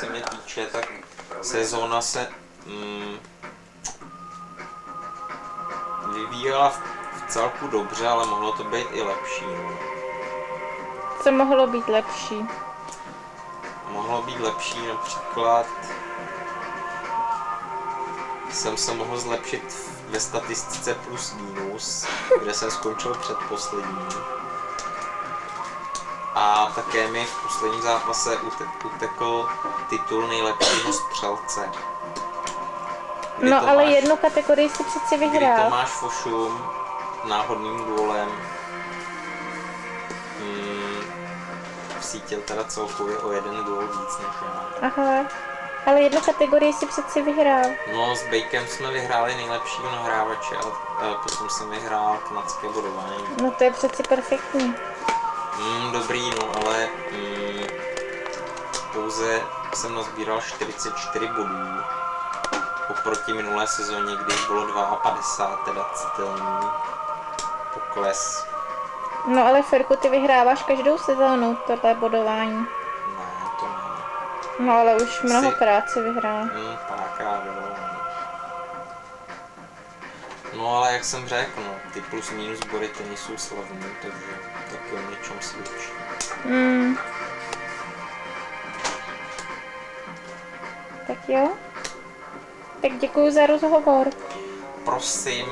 se mě týče, tak sezóna se vyvíjela v celku dobře, ale mohlo to být i lepší. Co mohlo být lepší? Mohlo být lepší například jsem se mohl zlepšit ve statistice plus minus, kde jsem skončil předposlední. A také mi v posledním zápase utekl titul nejlepšího střelce. No ale jednu kategorii si přeci Kdy vyhrál. Tomáš Fošum náhodným gólem vsítil teda celkově o 1 gól víc než já. Aha, ale jednu kategorii si přeci vyhrál. No s Bejkem jsme vyhráli nejlepšího nahrávače a potom jsem vyhrál kanadské bodování. No to je přeci perfektní. Dobrý, no ale pouze jsem nazbíral 44 bodů oproti minulé sezóně, kdy bylo 52, teda citelný pokles. No ale Ferku, ty vyhráváš každou sezónu tohle bodování. Ne, to ne. No ale už mnohokrát si vyhrál. Párkrát, jo. No ale jak jsem řekl, no, ty plus minus body to nejsou slavný, takže taky o něčem svědčí. Tak jo. Tak děkuju za rozhovor. Prosím.